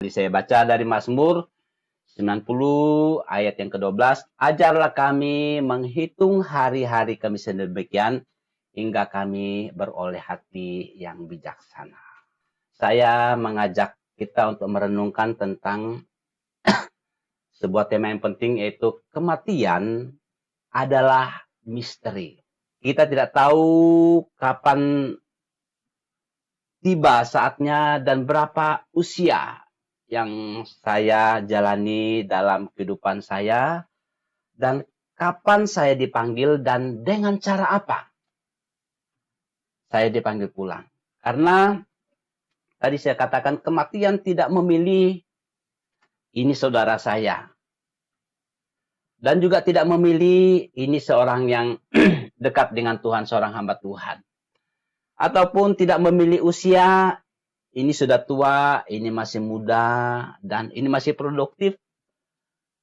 Jadi saya baca dari Mazmur 90 ayat yang ke-12. Ajarlah kami menghitung hari-hari kami sedemikian hingga kami beroleh hati yang bijaksana. Saya mengajak kita untuk merenungkan tentang sebuah tema yang penting, yaitu kematian adalah misteri. Kita tidak tahu kapan tiba saatnya dan berapa usia yang saya jalani dalam kehidupan saya, dan kapan saya dipanggil dan dengan cara apa saya dipanggil pulang. Karena tadi saya katakan kematian tidak memilih ini saudara saya, dan juga tidak memilih ini seorang yang dekat dengan Tuhan, seorang hamba Tuhan. Ataupun tidak memilih usia, ini sudah tua, ini masih muda, dan ini masih produktif.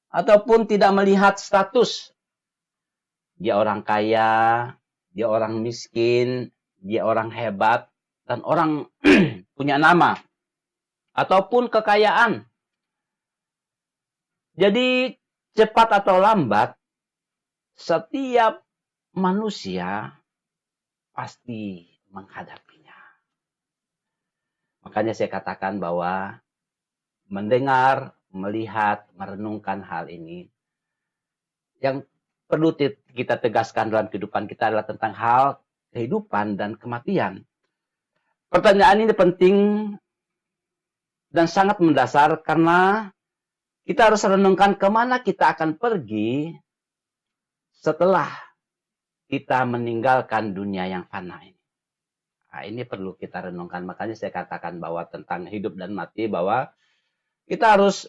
Ataupun tidak melihat status. Dia orang kaya, dia orang miskin, dia orang hebat, dan orang punya nama. Ataupun kekayaan. Jadi cepat atau lambat, setiap manusia pasti menghadapinya. Makanya saya katakan bahwa mendengar, melihat, merenungkan hal ini, yang perlu kita tegaskan dalam kehidupan kita adalah tentang hal kehidupan dan kematian. Pertanyaan ini penting dan sangat mendasar karena kita harus renungkan kemana kita akan pergi setelah kita meninggalkan dunia yang fana ini. Nah, ini perlu kita renungkan. Makanya saya katakan bahwa tentang hidup dan mati, bahwa kita harus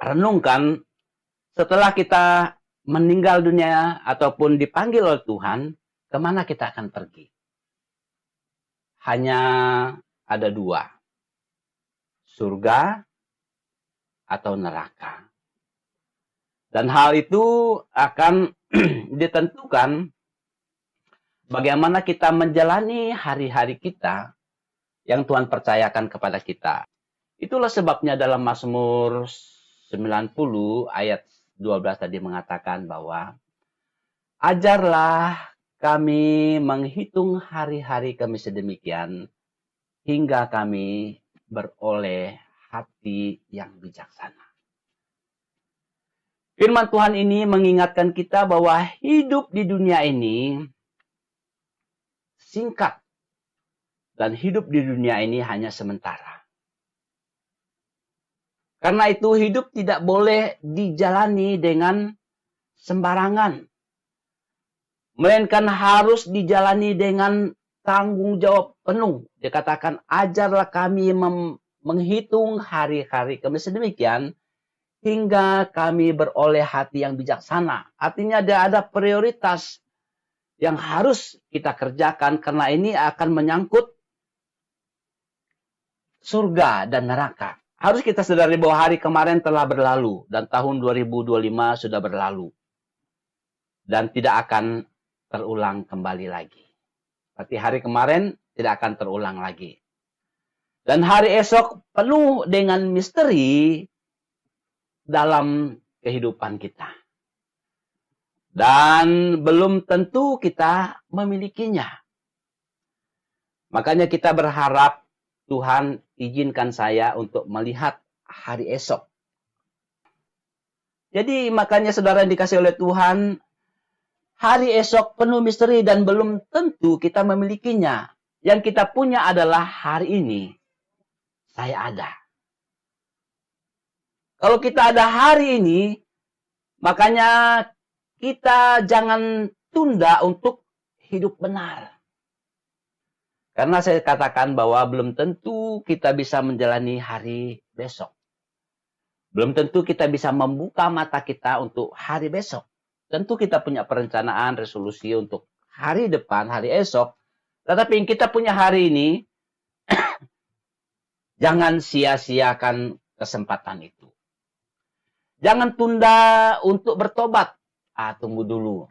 renungkan setelah kita meninggal dunia ataupun dipanggil oleh Tuhan, kemana kita akan pergi. Hanya ada dua, surga atau neraka. Dan hal itu akan ditentukan bagaimana kita menjalani hari-hari kita yang Tuhan percayakan kepada kita. Itulah sebabnya dalam Mazmur 90 ayat 12 tadi mengatakan bahwa ajarlah kami menghitung hari-hari kami sedemikian hingga kami beroleh hati yang bijaksana. Firman Tuhan ini mengingatkan kita bahwa hidup di dunia ini singkat. Dan hidup di dunia ini hanya sementara. Karena itu hidup tidak boleh dijalani dengan sembarangan. Melainkan harus dijalani dengan tanggung jawab penuh. Dikatakan ajarlah kami menghitung hari-hari kami sedemikian hingga kami beroleh hati yang bijaksana. Artinya ada prioritas yang harus kita kerjakan karena ini akan menyangkut surga dan neraka. Harus kita sadari bahwa hari kemarin telah berlalu dan tahun 2025 sudah berlalu. Dan tidak akan terulang kembali lagi. Berarti hari kemarin tidak akan terulang lagi. Dan hari esok penuh dengan misteri dalam kehidupan kita. Dan belum tentu kita memilikinya. Makanya kita berharap Tuhan izinkan saya untuk melihat hari esok. Jadi makanya saudara yang dikasih oleh Tuhan, hari esok penuh misteri dan belum tentu kita memilikinya. Yang kita punya adalah hari ini. Saya ada. Kalau kita ada hari ini, makanya kita jangan tunda untuk hidup benar. Karena saya katakan bahwa belum tentu kita bisa menjalani hari besok. Belum tentu kita bisa membuka mata kita untuk hari besok. Tentu kita punya perencanaan, resolusi untuk hari depan, hari esok. Tetapi yang kita punya hari ini, jangan sia-siakan kesempatan itu. Jangan tunda untuk bertobat. Tunggu dulu.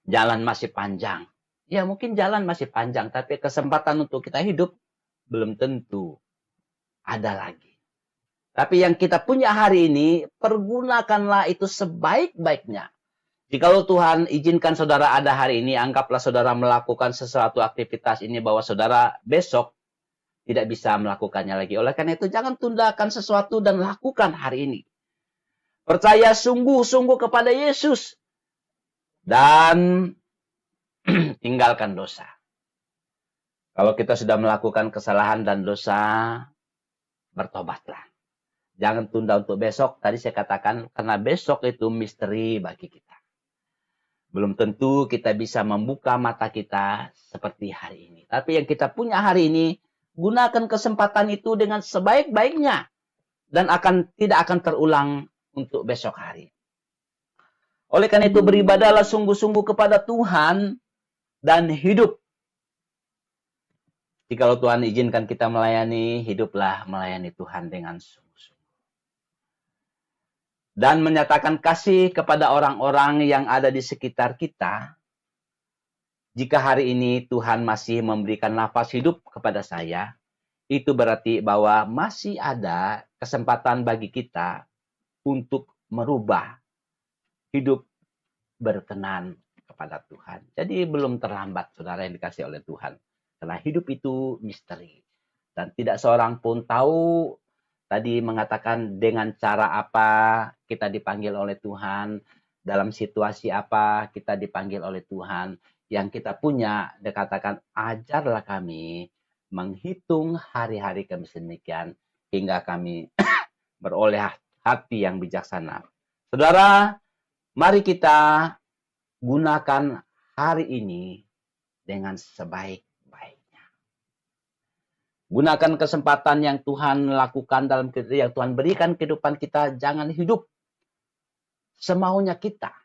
Jalan masih panjang. Ya mungkin jalan masih panjang, tapi kesempatan untuk kita hidup belum tentu ada lagi. Tapi yang kita punya hari ini, pergunakanlah itu sebaik-baiknya. Jikalau Tuhan izinkan saudara ada hari ini, anggaplah saudara melakukan sesuatu aktivitas ini bahwa saudara besok tidak bisa melakukannya lagi. Oleh karena itu, jangan tundakan sesuatu dan lakukan hari ini. Percaya sungguh-sungguh kepada Yesus. Dan tinggalkan dosa. Kalau kita sudah melakukan kesalahan dan dosa, bertobatlah. Jangan tunda untuk besok. Tadi saya katakan, karena besok itu misteri bagi kita. Belum tentu kita bisa membuka mata kita seperti hari ini. Tapi yang kita punya hari ini, gunakan kesempatan itu dengan sebaik-baiknya. Dan tidak akan terulang untuk besok hari. Oleh karena itu beribadahlah sungguh-sungguh kepada Tuhan dan hidup. Jikalau Tuhan izinkan kita melayani, hiduplah melayani Tuhan dengan sungguh-sungguh. Dan menyatakan kasih kepada orang-orang yang ada di sekitar kita. Jika hari ini Tuhan masih memberikan nafas hidup kepada saya, itu berarti bahwa masih ada kesempatan bagi kita untuk merubah hidup berkenan kepada Tuhan. Jadi belum terlambat, saudara yang dikasih oleh Tuhan. Karena hidup itu misteri. Dan tidak seorang pun tahu tadi mengatakan dengan cara apa kita dipanggil oleh Tuhan, dalam situasi apa kita dipanggil oleh Tuhan. Yang kita punya, dikatakan ajarlah kami menghitung hari-hari kami sedemikian hingga kami beroleh hati yang bijaksana. Saudara, mari kita gunakan hari ini dengan sebaik-baiknya. Gunakan kesempatan yang Tuhan lakukan yang Tuhan berikan kehidupan kita. Jangan hidup semaunya kita.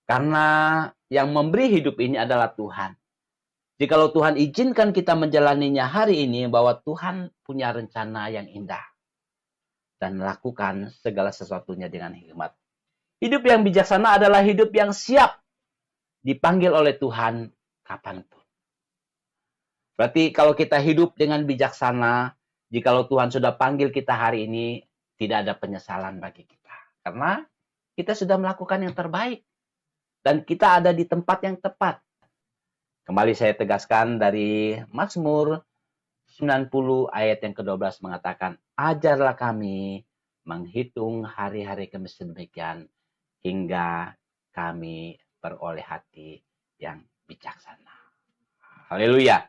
Karena yang memberi hidup ini adalah Tuhan. Jikalau Tuhan izinkan kita menjalaninya hari ini, bahwa Tuhan punya rencana yang indah. Dan lakukan segala sesuatunya dengan hikmat. Hidup yang bijaksana adalah hidup yang siap dipanggil oleh Tuhan kapanpun. Berarti kalau kita hidup dengan bijaksana, jikalau Tuhan sudah panggil kita hari ini, tidak ada penyesalan bagi kita. Karena kita sudah melakukan yang terbaik. Dan kita ada di tempat yang tepat. Kembali saya tegaskan dari Mazmur 90 ayat yang ke-12 mengatakan, ajarlah kami menghitung hari-hari kami sedemikian hingga kami beroleh hati yang bijaksana. Haleluya.